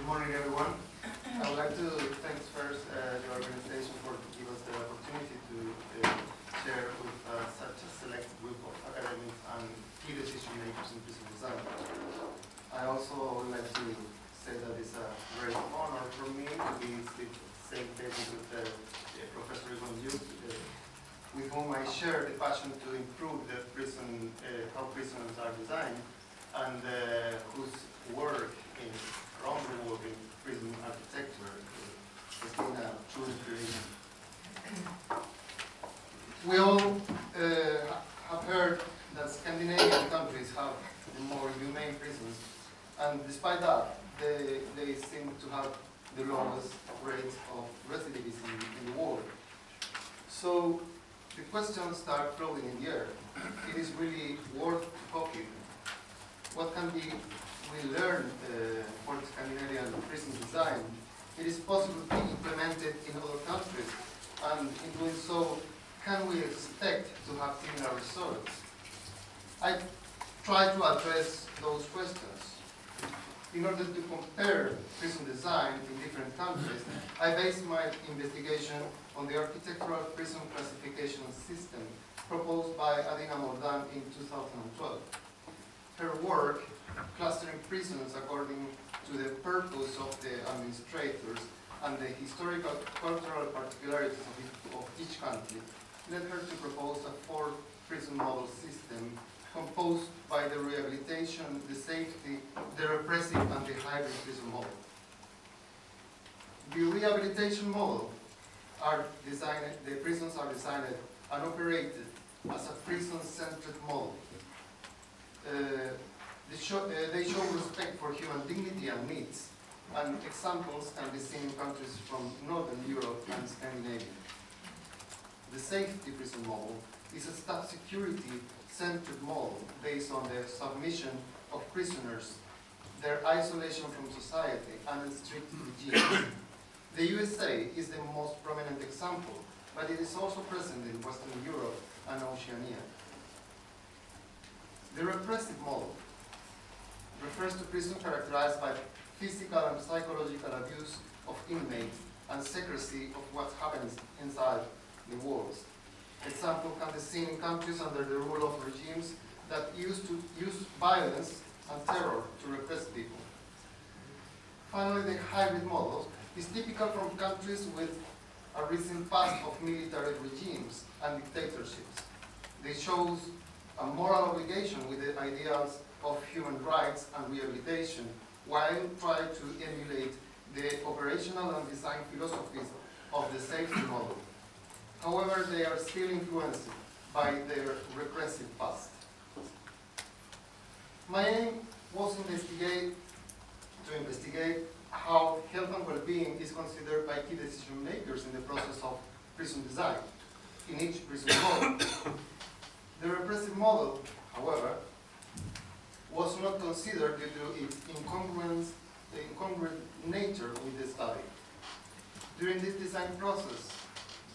morning, everyone. I would like to thank first the organization for giving us the opportunity to share with such a select group of academics and key decision makers in prison design. I also would like to say that it's a great honor for me to be at the same table with Professor with whom I share the passion to improve the prison, how prisons are designed, and whose work around the world in prison architecture has been a true inspiration. We all have heard that Scandinavian countries have the more humane prisons, and despite that, they seem to have the lowest rates of recidivism in the world. So the questions start floating in the air. It is really worth copying. What can we learn for Scandinavian prison design? It is possible to implement it in other countries, and in doing so, can we expect to have similar results? I try to address those questions. In order to compare prison design in different countries, I based my investigation on the architectural prison classification system proposed by Adina Mordan in 2012. Her work, clustering prisons according to the purpose of the administrators and the historical cultural particularities of each country, led her to propose a four-prison model system composed by the rehabilitation, the safety, the repressive, and the hybrid prison model. The rehabilitation model the prisons are designed and operated as a prison-centered model. They show respect for human dignity and needs, and examples can be seen in countries from Northern Europe and Scandinavia. The safety prison model is a staff security-centered model based on the submission of prisoners, their isolation from society, and strict hygiene. The USA is the most prominent example, but it is also present in Western Europe and Oceania. The repressive model refers to prison characterized by physical and psychological abuse of inmates and secrecy of what happens inside the walls. Example can be seen in countries under the rule of regimes that use violence and terror to repress people. Finally, the hybrid model is typical from countries with a recent past of military regimes and dictatorships. They show a moral obligation with the ideals of human rights and rehabilitation, while trying to emulate the operational and design philosophies of the safety model. However, they are still influenced by their repressive past. My aim was to investigate how health and well-being is considered by key decision makers in the process of prison design in each prison model. The repressive model, however, was not considered due to its incongruent nature with the study. During this design process,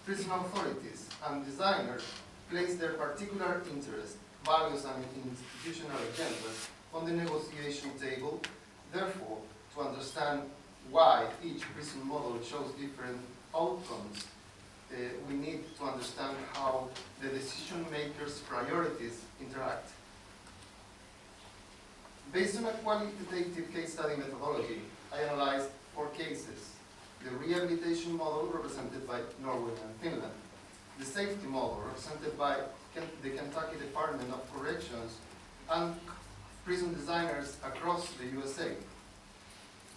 prison authorities and designers placed their particular interests, values, and institutional agendas on the negotiation table. Therefore, to understand why each prison model shows different outcomes, we need to understand how the decision makers' priorities interact. Based on a qualitative case study methodology, I analyzed 4 cases: the rehabilitation model represented by Norway and Finland, the safety model represented by the Kentucky Department of Corrections and prison designers across the USA,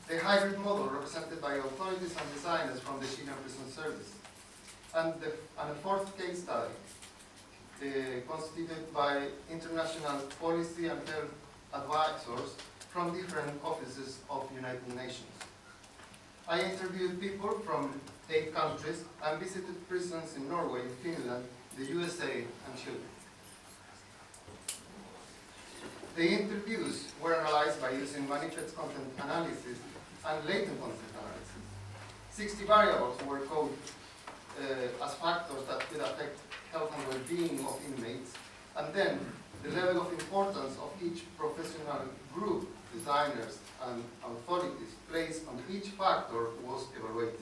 the hybrid model represented by authorities and designers from the Chilean Prison Service, and a 4th case study constituted by international policy and health advisors from different offices of the United Nations. I interviewed people from 8 countries and visited prisons in Norway, Finland, the USA, and Chile. The interviews were analyzed by using manifest content analysis and latent content analysis. 60 variables were coded as factors that could affect health and well-being of inmates, and then the level of importance of each professional group designers, and authorities place on each factor was evaluated.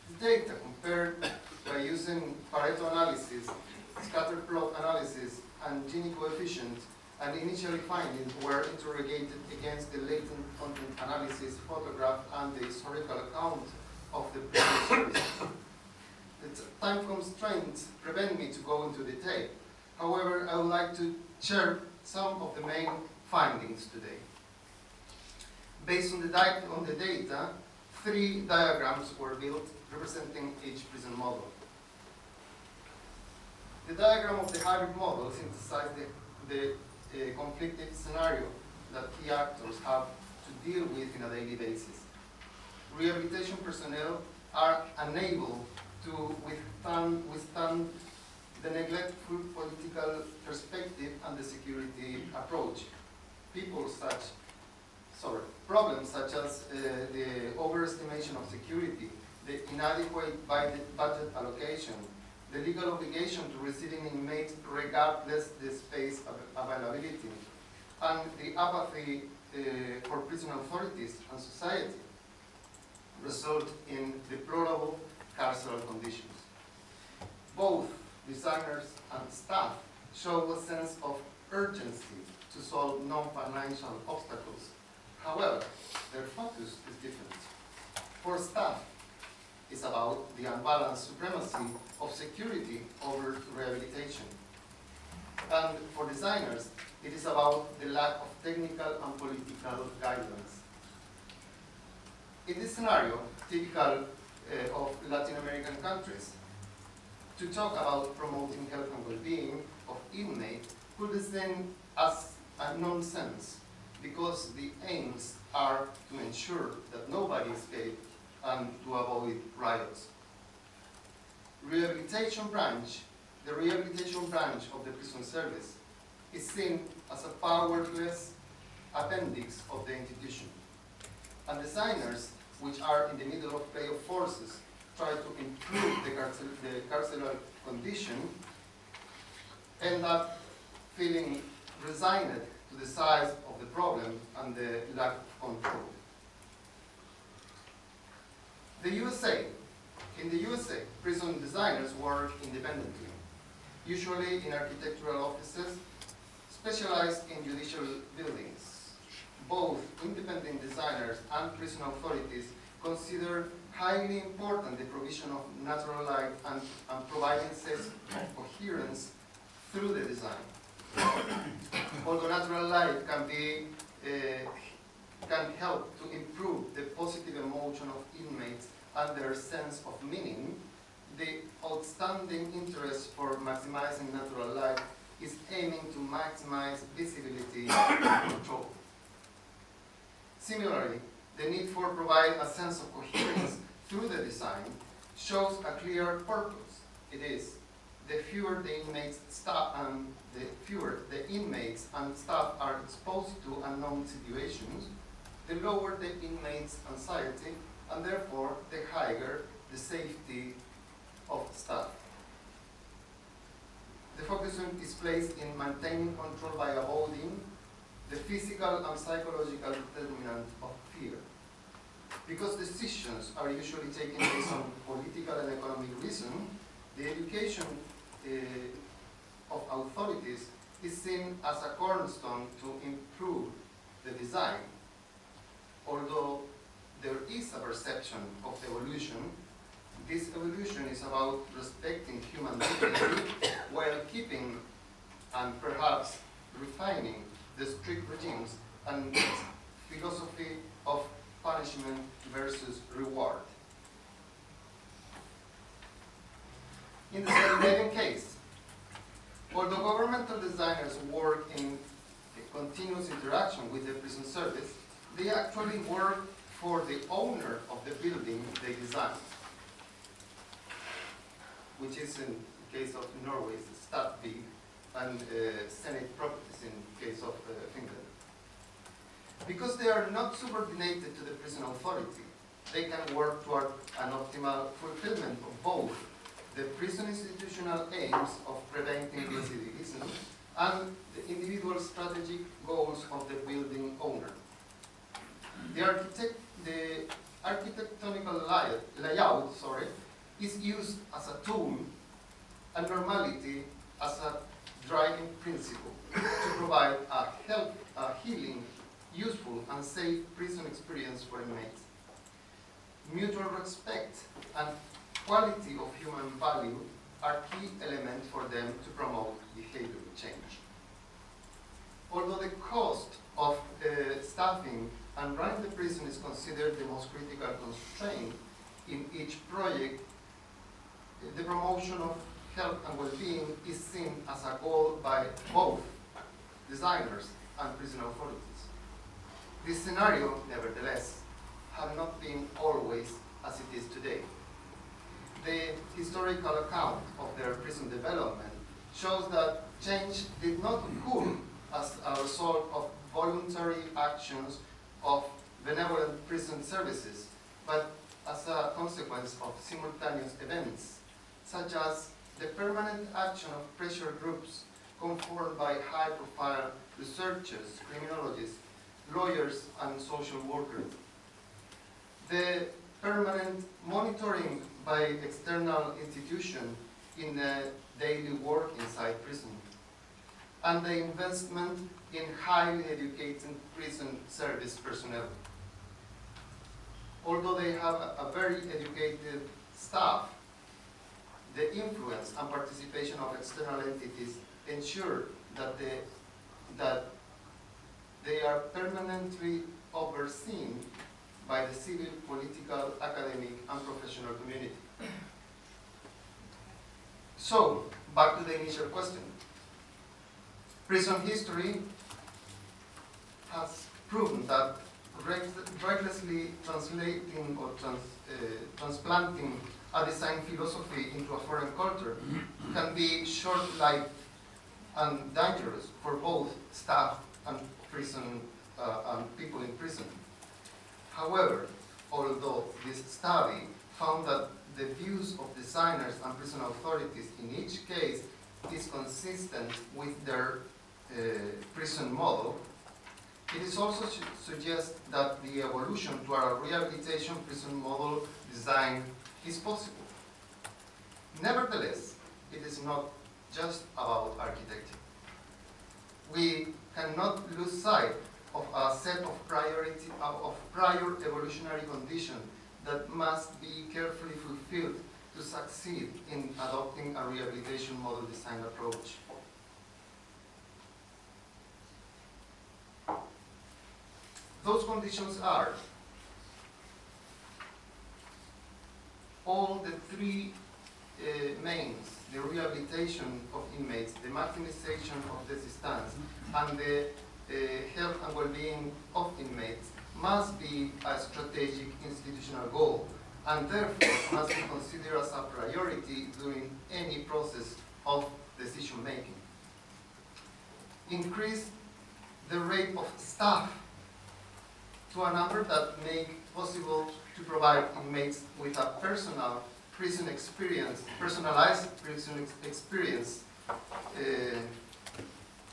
The data compared by using Pareto analysis, scatter plot analysis, and Gini coefficient, and initially findings were interrogated against the latent content analysis, photograph, and the historical account of the previous services. The time constraints prevent me to go into detail. However, I would like to share some of the main findings today. Based on the data, 3 diagrams were built representing each prison model. The diagram of the hybrid model synthesized the conflicted scenario that key actors have to deal with on a daily basis. Rehabilitation personnel are unable to withstand the neglectful political perspective and the security approach. Problems such as the overestimation of security, the inadequate budget allocation, the legal obligation to receiving inmates regardless the space availability, and the apathy for prison authorities and society result in deplorable carceral conditions. Both designers and staff show a sense of urgency to solve non-financial obstacles. However, their focus is different. For staff, it's about the unbalanced supremacy of security over rehabilitation. And for designers, it is about the lack of technical and political guidance. In this scenario, typical of Latin American countries, to talk about promoting health and well-being of inmates could be seen as a nonsense, because the aims are to ensure that nobody escapes and to avoid riots. The rehabilitation branch of the prison service is seen as a powerless appendix of the institution. And designers, which are in the middle of play of forces, try to improve the carceral condition, end up feeling resigned to the size of the problem and the lack of control. In the USA, prison designers work independently, usually in architectural offices specialized in judicial buildings. Both independent designers and prison authorities consider highly important the provision of natural light and providing sense of coherence through the design. Although natural light can help to improve the positive emotion of inmates and their sense of meaning, the outstanding interest for maximizing natural light is aiming to maximize visibility and control. Similarly, the need for providing a sense of coherence through the design shows a clear purpose. It is, the fewer the inmates and staff are exposed to unknown situations, the lower the inmates' anxiety, and therefore the higher the safety of staff. The focus is placed in maintaining control by avoiding the physical and psychological determinant of fear. Because decisions are usually taken based on political and economic reason, the education of authorities is seen as a cornerstone to improve the design. Although there is a perception of evolution, this evolution is about respecting human dignity while keeping and perhaps refining the strict regimes and philosophy of punishment versus reward. In the Scandinavian case, although governmental designers work in a continuous interaction with the prison service, they actually work for the owner of the building they design, which is in the case of Norway, Statsbygg, and Senate Properties in the case of Finland. Because they are not subordinated to the prison authority, they can work toward an optimal fulfillment of both the prison institutional aims of preventing recidivism and the individual strategic goals of the building owner. The architectonical layout is used as a tool and normality as a driving principle to provide a healing, useful, and safe prison experience for inmates. Mutual respect and quality of human value are key elements for them to promote behavioral change. Although the cost of staffing and running the prison is considered the most critical constraint in each project, the promotion of health and well-being is seen as a goal by both designers and prison authorities. This scenario, nevertheless, has not been always as it is today. The historical account of their prison development shows that change did not occur as a result of voluntary actions of benevolent prison services, but as a consequence of simultaneous events, such as the permanent action of pressure groups conformed by high-profile researchers, criminologists, lawyers, and social workers. The permanent monitoring by external institutions in the daily work inside prison, and the investment in highly educated prison service personnel. Although they have a very educated staff, the influence and participation of external entities ensure that they are permanently overseen by the civil, political, academic, and professional community. So, back to the initial question. Prison history has proven that recklessly translating or transplanting a design philosophy into a foreign culture can be short-lived and dangerous for both staff and prison and people in prison. However, although this study found that the views of designers and prison authorities in each case is consistent with their prison model, it is also suggests that the evolution to a rehabilitation prison model design is possible. Nevertheless, it is not just about architecture. We cannot lose sight of a set of prior evolutionary conditions that must be carefully fulfilled to succeed in adopting a rehabilitation model design approach. Those conditions are all the three mains: the rehabilitation of inmates, the maximization of the distance, and the health and well-being of inmates must be a strategic institutional goal, and therefore must be considered as a priority during any process of decision-making. Increase the rate of staff to a number that make possible to provide inmates with a personalized prison experience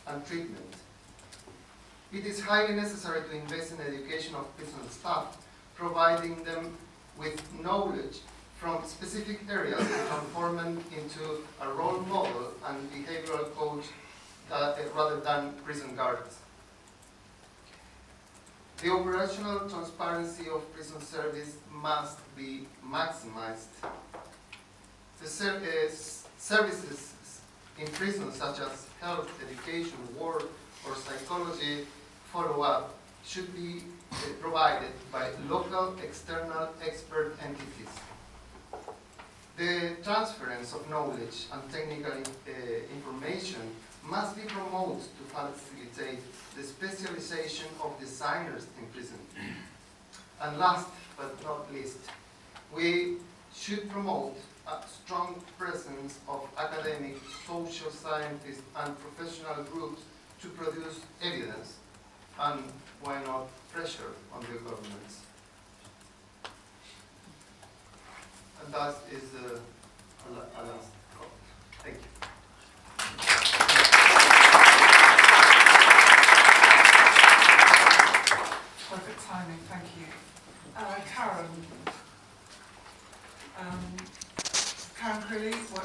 and treatment. It is highly necessary to invest in the education of prison staff, providing them with knowledge from specific areas to transform them into a role model and behavioral coach rather than prison guards. The operational transparency of prison service must be maximized. The services in prison, such as health, education, work, or psychology follow-up, should be provided by local external expert entities. The transference of knowledge and technical information must be promoted to facilitate the specialization of designers in prison. And last but not least, we should promote a strong presence of academic, social scientists, and professional groups to produce evidence, and why not pressure on the governments. And that is a last call. Thank you. Karen. Karen Crilly